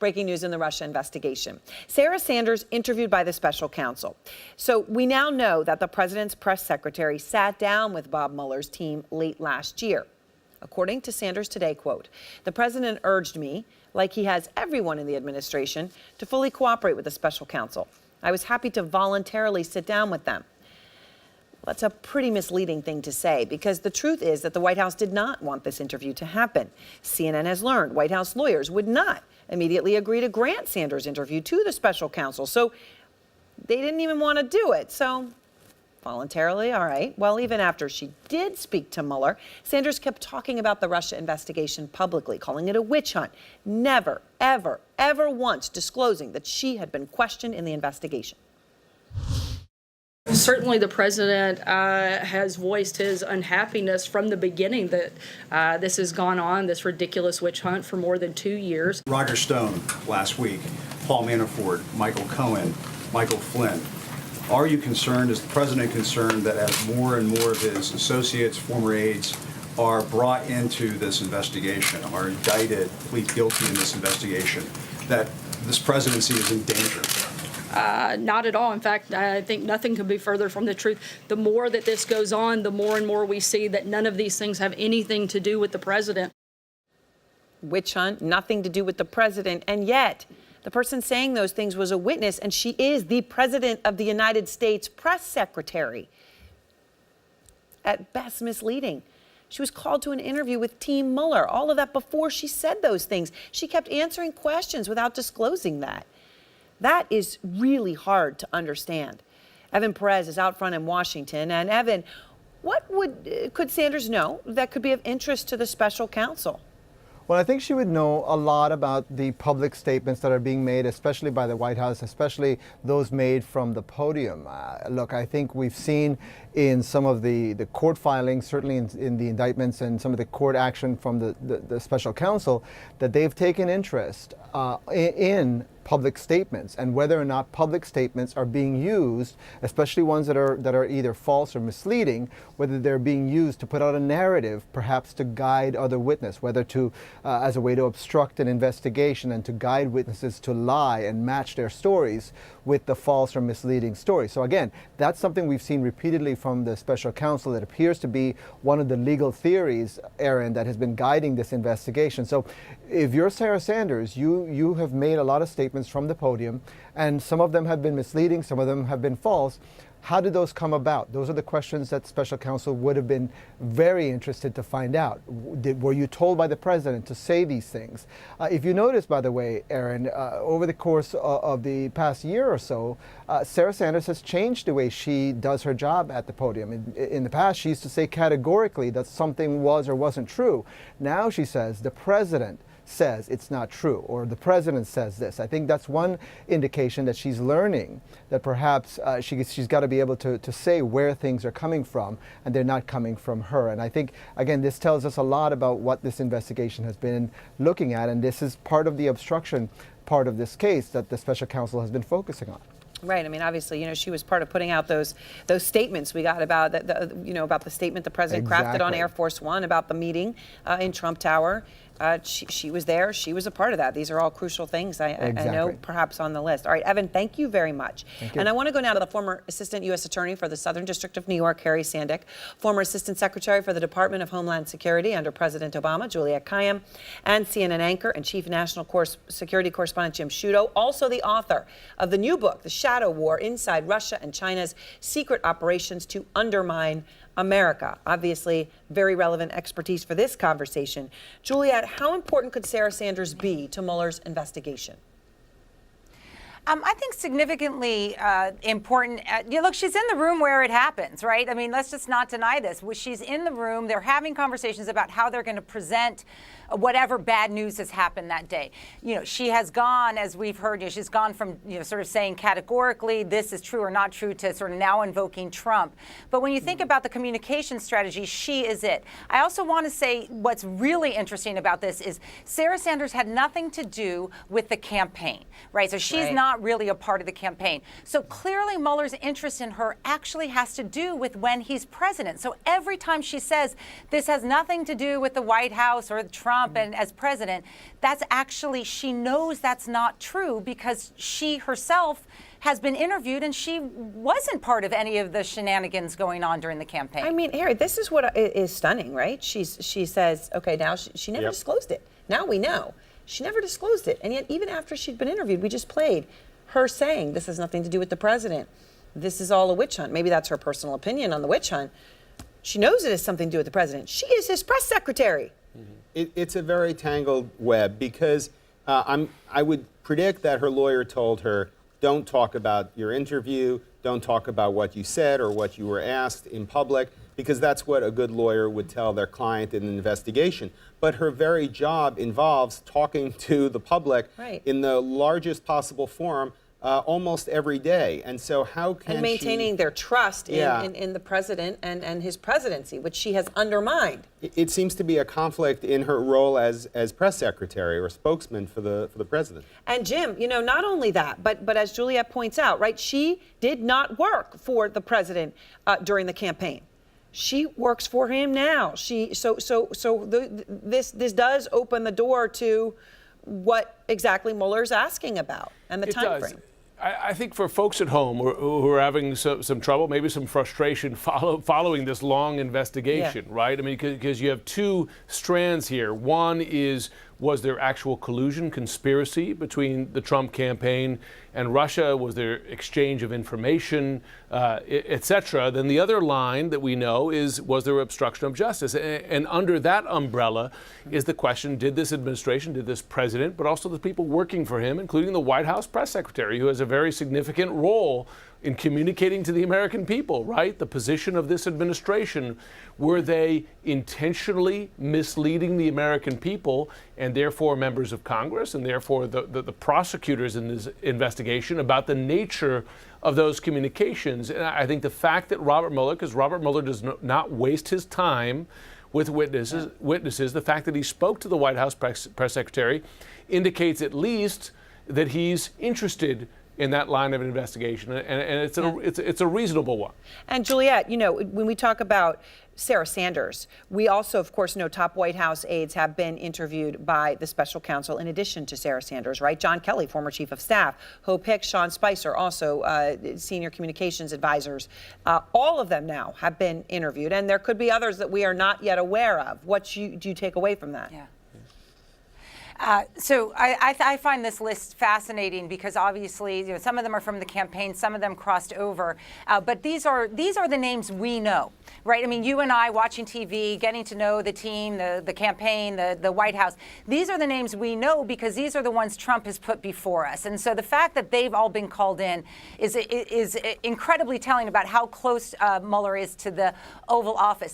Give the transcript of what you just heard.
Breaking news in the Russia investigation. Sarah Sanders interviewed by the special counsel. So we now know that the president's press secretary sat down with Bob Mueller's team late last year. According to Sanders today, quote, "The president urged me, like he has everyone in the administration, to fully cooperate with the special counsel. I was happy to voluntarily sit down with them." That's a pretty misleading thing to say, because the truth is that the White House did not want this interview to happen. CNN has learned White House lawyers would not immediately agree to grant Sanders' interview to the special counsel, so they didn't even want to do it. So voluntarily, all right. Well, even after she did speak to Mueller, Sanders kept talking about the Russia investigation publicly, calling it a witch hunt, never, ever, ever once disclosing that she had been questioned in the investigation. Certainly the president has voiced his unhappiness from the beginning that this has gone on, this ridiculous witch hunt, for more than 2 years. Roger Stone last week, Paul Manafort, Michael Cohen, Michael Flynn. Are you concerned, is the president concerned, that as more and more of his associates, former aides, are brought into this investigation, are indicted, plead guilty in this investigation, that this presidency is in danger? Not at all. In fact, I think nothing could be further from the truth. The more that this goes on, the more and more we see that none of these things have anything to do with the president. Witch hunt, nothing to do with the president. And yet, the person saying those things was a witness, and she is the president of the United States press secretary. At best, misleading. She was called to an interview with Team Mueller. All of that before she said those things. She kept answering questions without disclosing that. That is really hard to understand. Evan Perez is out front in Washington. And Evan, what could Sanders know that could be of interest to the special counsel? Well, I think she would know a lot about the public statements that are being made, especially by the White House, especially those made from the podium. Look, I think we've seen in some of the court filings, certainly in the indictments and some of the court action from the special counsel, that they've taken interest in public statements and whether or not public statements are being used, especially ones that are either false or misleading, whether they're being used to put out a narrative, perhaps to guide other witnesses, whether to as a way to obstruct an investigation and to guide witnesses to lie and match their stories with the false or misleading story. So again, that's something we've seen repeatedly from the special counsel. It appears to be one of the legal theories, Aaron, that has been guiding this investigation. So if you're Sarah Sanders, you have made a lot of statements from the podium, and some of them have been misleading, some of them have been false. How did those come about? Those are the questions that special counsel would have been very interested to find out. Were you told by the president to say these things? If you notice, by the way, Aaron, over the course of the past year or so, Sarah Sanders has changed the way she does her job at the podium. In the past, she used to say categorically that something was or wasn't true. Now she says the president says it's not true, or the president says this. I think that's one indication that she's learning that perhaps she's got to be able to say where things are coming from, and they're not coming from her. And I think, again, this tells us a lot about what this investigation has been looking at, and this is part of the obstruction part of this case that the special counsel has been focusing on. Right. I mean, obviously, she was part of putting out those statements we got about about the statement the president crafted on Air Force One about the meeting in Trump Tower. She was there. She was a part of that. These are all crucial things I know perhaps on the list. All right, Evan, thank you very much. Thank you. And I want to go now to the former Assistant U.S. Attorney for the Southern District of New York, Harry Sandick, former Assistant Secretary for the Department of Homeland Security under President Obama, Juliette Kayyem, and CNN anchor and Chief National Security Correspondent Jim Sciutto, also the author of the new book, The Shadow War: Inside Russia and China's Secret Operations to Undermine America. Obviously, very relevant expertise for this conversation. Juliette, how important could Sarah Sanders be to Mueller's investigation? I think significantly important. Look, she's in the room where it happens, right? I mean, let's just not deny this. She's in the room. They're having conversations about how they're going to present whatever bad news has happened that day. She has gone, as we've heard, she's gone from, sort of saying categorically this is true or not true to sort of now invoking Trump. But when you think about the communication strategy, she is it. I also want to say what's really interesting about this is Sarah Sanders had nothing to do with the campaign, right? So she's not really a part of the campaign. So clearly Mueller's interest in her actually has to do with when he's president. So every time she says this has nothing to do with the White House or Trump Trump and as president, that's actually, she knows that's not true because she herself has been interviewed and she wasn't part of any of the shenanigans going on during the campaign. I mean, Harry, this is what is stunning, right? She says, okay, now she never disclosed it. Now we know. She never disclosed it. And yet, even after she'd been interviewed, we just played her saying this has nothing to do with the president. This is all a witch hunt. Maybe that's her personal opinion on the witch hunt. She knows it has something to do with the president. She is his press secretary. It's a very tangled web because I would predict that her lawyer told her, don't talk about your interview, don't talk about what you said or what you were asked in public, because that's what a good lawyer would tell their client in an investigation. But her very job involves talking to the public in the largest possible forum almost every day. And so how can and maintaining their trust in the president and his presidency, which she has undermined. It seems to be a conflict in her role as press secretary or spokesman for the president. And Jim, you know, not only that, but as Juliette points out, right, she did not work for the president during the campaign. She works for him now. This does open the door to what exactly Mueller's asking about and the time frame. I think for folks at home who are having some trouble, maybe some frustration following this long investigation, right? I mean, because you have two strands here. One is, was there actual collusion, conspiracy between the Trump campaign and Russia? Was there exchange of information, et cetera? Then the other line that we know is, was there obstruction of justice? And under that umbrella is the question, did this administration, did this president, but also the people working for him, including the White House press secretary, who has a very significant role in communicating to the American people, right? The position of this administration, were they intentionally misleading the American people and therefore members of Congress and therefore the prosecutors in this investigation about the nature of those communications? And I think the fact that Robert Mueller, because Robert Mueller does not waste his time with witnesses, the fact that he spoke to the White House press secretary indicates at least that he's interested in that line of investigation, and it's a reasonable one. And Juliette, you know, when we talk about Sarah Sanders, we also, of course, know top White House aides have been interviewed by the special counsel in addition to Sarah Sanders, right? John Kelly, former chief of staff, Hope Hicks, Sean Spicer, also senior communications advisors. All of them now have been interviewed, and there could be others that we are not yet aware of. What do you take away from that? Yeah. So I find this list fascinating because obviously, you know, some of them are from the campaign, some of them crossed over, but these are the names we know, right? I mean, you and I watching TV, getting to know the team, the campaign, the White House. These are the names we know because these are the ones Trump has put before us, and so the fact that they've all been called in is incredibly telling about how close Mueller is to the Oval Office.